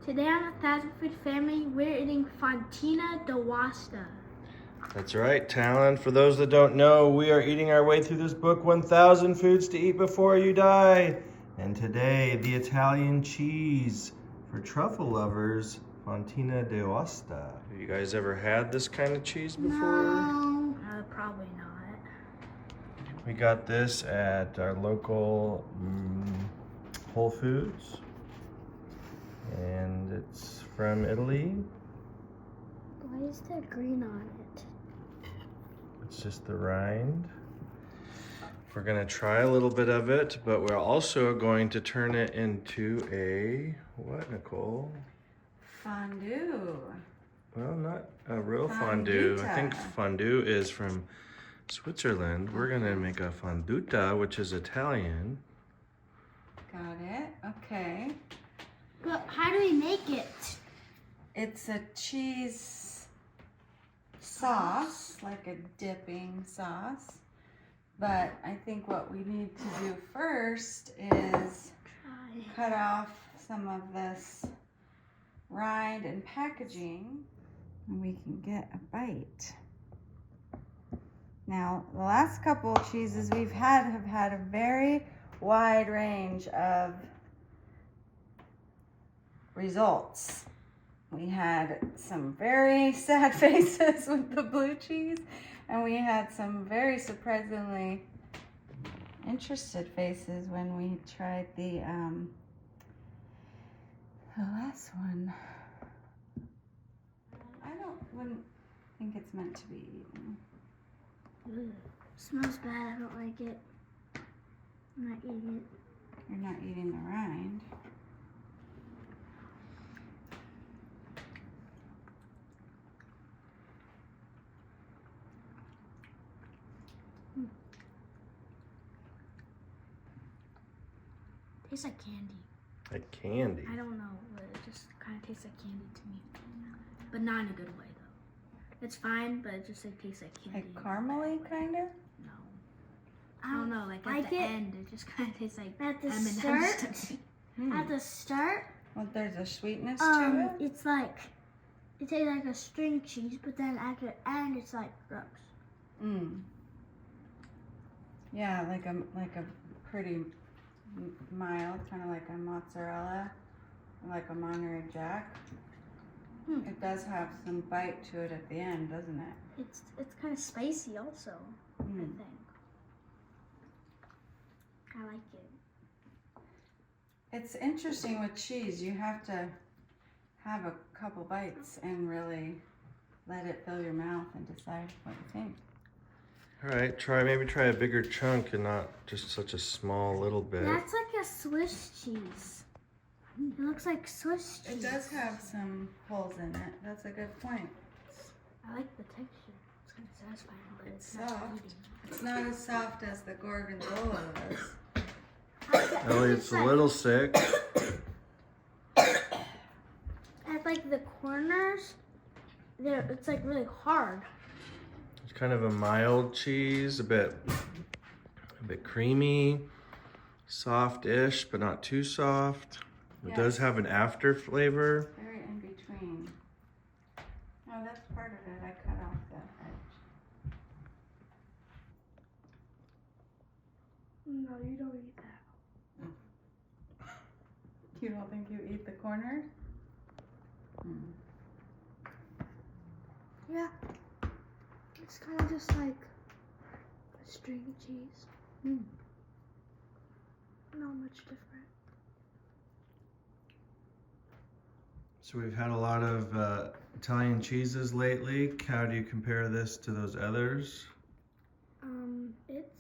Today on the Thousand Food Family, we're eating Fontina de Aosta. That's right, Talon. For those that don't know, we are eating our way through this book, 1,000 Foods to Eat Before You Die. And today, the Italian cheese for truffle lovers, Fontina de Aosta. Have you guys ever had this kind of cheese before? No, probably not. We got this at our local Whole Foods. And it's from Italy. Why is there green on it? It's just the rind. We're gonna try a little bit of it, but we're also going to turn it into a, what, Nicole? Fondue. Well, not a real fondue. I think fondue is from Switzerland. We're gonna make a fonduta, which is Italian. Got it, okay. But how do we make it? It's a cheese sauce, like a dipping sauce. But I think what we need to do first is cut off some of this rind and packaging, and we can get a bite. Now, the last couple of cheeses we've had have had a very wide range of results. We had some very sad faces with the blue cheese, and we had some very surprisingly interested faces when we tried the last one. Wouldn't think it's meant to be eaten. Ugh. Smells bad. I don't like it. I'm not eating it. You're not eating the rind. Tastes like candy. Like candy? I don't know, but it just kind of tastes like candy to me. But not in a good way, though. It's fine, but it just tastes like candy. Like caramely, kind of? No. I don't know, like at the end, it just kind of tastes like at the M&Ms start. to me. At the start, Well, there's a sweetness to it. it's like it tastes like a string cheese, but then at the end, it's like gross. Yeah, like a pretty mild, kind of like a mozzarella, like a Monterey Jack. It does have some bite to it at the end, doesn't it? It's kind of spicy also. I think. I like it. It's interesting with cheese. You have to have a couple bites and really let it fill your mouth and decide what you think. All right, maybe try a bigger chunk and not just such a small little bit. That's like a Swiss cheese. It looks like Swiss cheese. It does have some holes in it. That's a good point. I like the texture. It's kind of satisfying, but It's not soft. eating. It's not as soft as the gorgonzola is. Elliot's a little sick. At like the corners, it's like really hard. It's kind of a mild cheese, a bit creamy, soft-ish, but not too soft. It does have an after flavor. Very in between. Oh, that's part of it. I cut off the edge. No, you don't eat that. You don't think you eat the corners? Yeah. It's kind of just like a string cheese. Not much different. So we've had a lot of Italian cheeses lately. How do you compare this to those others? It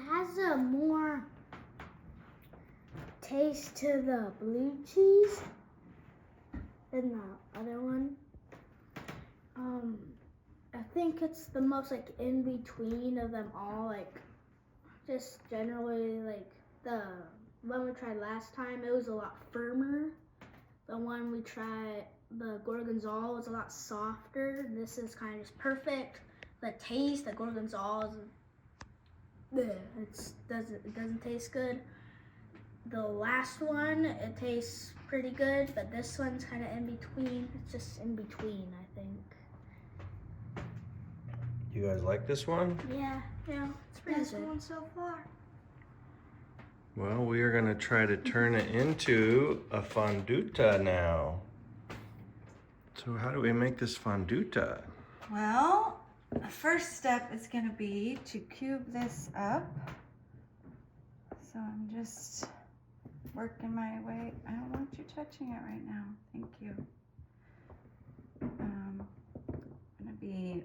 has a more taste to the blue cheese than the other one. I think it's the most like in between of them all. Like just generally like the one we tried last time, it was a lot firmer. The one we tried, the gorgonzola, was a lot softer. This is kind of just perfect. The taste, the gorgonzola is, it doesn't taste good. the last one, it tastes pretty good, but this one's kind of in between. It's just in between, I think. You guys like this one? Yeah, it's pretty Best good. one so far. Well, we are gonna try to turn it into a fonduta now. So how do we make this fonduta? Well, the first step is going to be to cube this up. So I'm just working my way. I don't want you touching it right now. Thank you. I'm going to be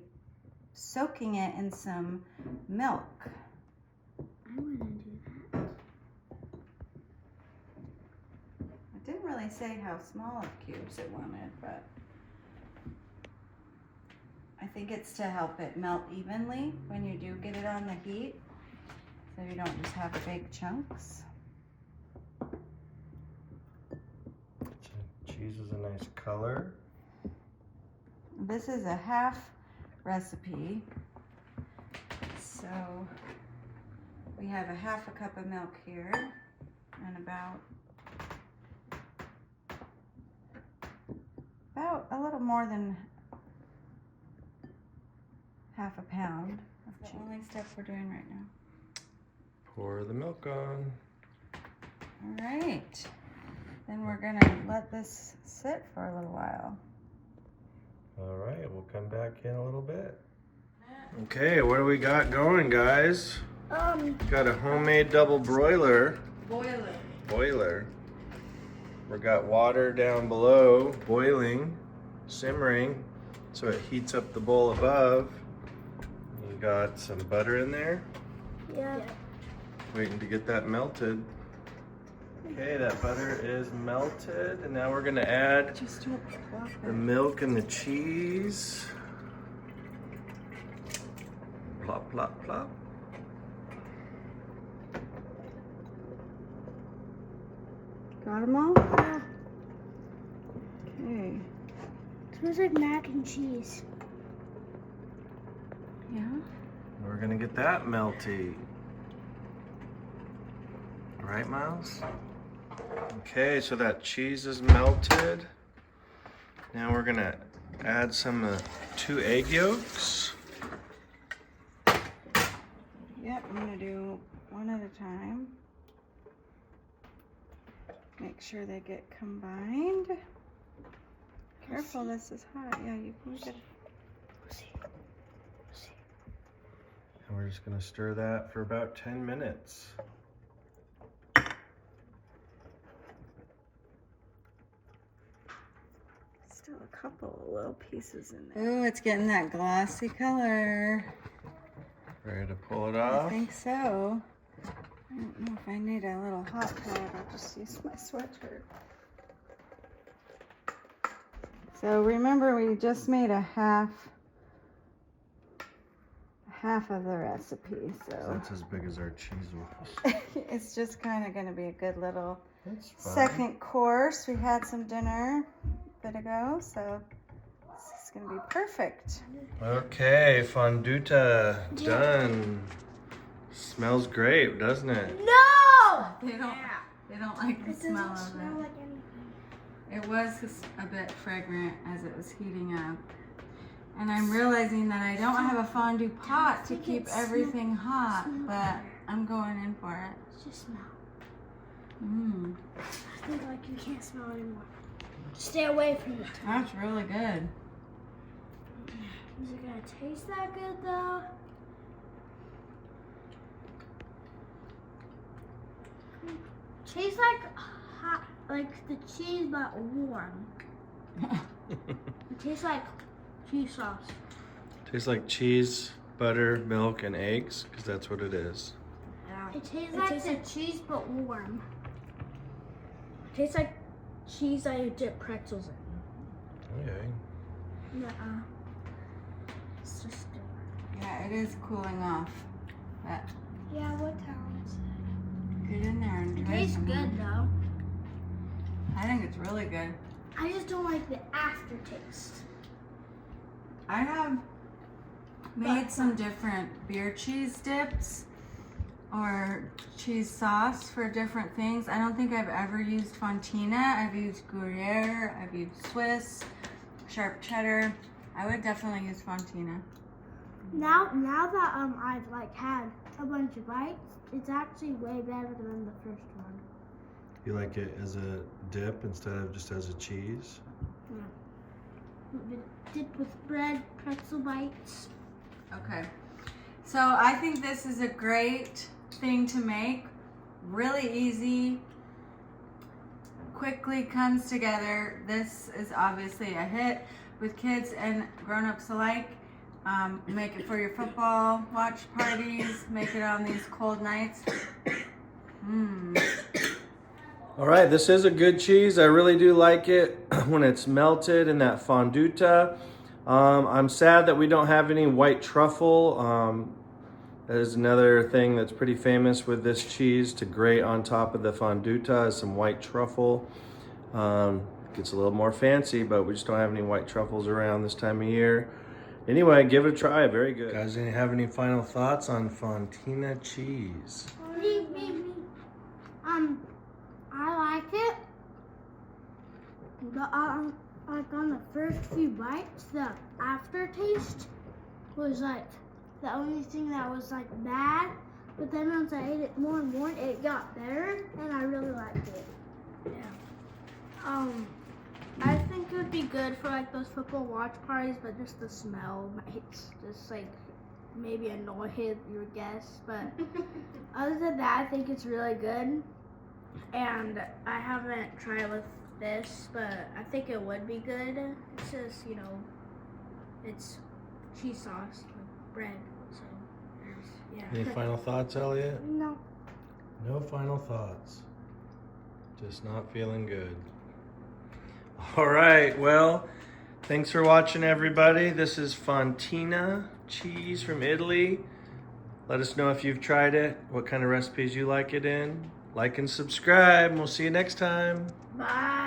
soaking it in some milk. I want to do that. I didn't really say how small of cubes it wanted, but I think it's to help it melt evenly when you do get it on the heat, so you don't just have big chunks. Cheese is a nice color. This is a half recipe, so we have a half a cup of milk here and about a little more than half a pound. That's the only step we're doing right now. Pour the milk on. All right, then we're gonna let this sit for a little while. All right, we'll come back in a little bit. Okay, what do we got going, guys? Got a homemade double boiler. Boiler. We got water down below, boiling, simmering, so it heats up the bowl above. You got some butter in there. Yeah. Waiting to get that melted. Okay, that butter is melted, and now we're gonna add Just don't plop the it. milk and the cheese. Plop, plop, plop. Got them all? Yeah. Okay. It smells like mac and cheese. Yeah. We're gonna get that melty. Right, Miles? Okay, so that cheese is melted. Now we're gonna add some 2 egg yolks. Yep, I'm gonna do one at a time. Make sure they get combined. Careful, this is hot. Yeah, you can get. And we're just gonna stir that for about 10 minutes. Still a couple of little pieces in there. Oh, it's getting that glossy color. Ready to pull it I off? think so. I don't know if I need a little hot pad. I'll just use my sweatshirt. So remember, we just made a half of the recipe, so That's as big as our cheese was. it's just kind of going to be a good little That's fine. second course. We had some dinner a bit ago, so this is going to be perfect. Okay, fonduta done. Smells great, doesn't it? No! They don't like the It smell doesn't of smell it. like anything. It was a bit fragrant as it was heating up. And I'm realizing that I don't have a fondue pot to think keep it everything hot, smells but I'm going in for it. Just smell. Mmm, I think like you can't smell anymore. Stay away from it. that's really good. Is it gonna taste that good though? Tastes like hot, like the cheese but warm. It tastes like cheese sauce. Tastes like cheese, butter, milk, and eggs, because that's what it is. It tastes like cheese but warm. It tastes like cheese I dip pretzels in. Okay. Nuh-uh. It's just different. Yeah, it is cooling off. But Yeah, what town is it? get in there and It try tastes some. good though. I think it's really good. I just don't like the aftertaste. I have made some different beer cheese dips, or cheese sauce for different things. I don't think I've ever used Fontina. I've used Gruyere, I've used Swiss, sharp cheddar. I would definitely use Fontina. Now that I've like had a bunch of bites, it's actually way better than the first one. You like it as a dip instead of just as a cheese? Yeah. Dipped with bread, pretzel bites. Okay. So I think this is a great thing to make. Really easy. Quickly comes together. This is obviously a hit with kids and grown-ups alike. Make it for your football watch parties. Make it on these cold nights. All right, this is a good cheese. I really do like it when it's melted in that fonduta. I'm sad that we don't have any white truffle. That is another thing that's pretty famous with this cheese, to grate on top of the fonduta is some white truffle. Gets a little more fancy, but we just don't have any white truffles around this time of year. Anyway, give it a try. Very good. Guys, have any final thoughts on Fontina cheese? Me. I like it, but like on the first few bites, the aftertaste was like the only thing that was like bad. But then once I ate it more and more, it got better, and I really liked it. Yeah. I think it would be good for like those football watch parties, but just the smell might just like maybe annoy your guests. But other than that, I think it's really good. And I haven't tried with this, but I think it would be good. It's just, it's cheese sauce with bread. So, yeah. Any final thoughts, Elliot? No. No final thoughts. Just not feeling good. All right, well, thanks for watching, everybody. This is Fontina cheese from Italy. Let us know if you've tried it, what kind of recipes you like it in. Like and subscribe, and we'll see you next time. Bye.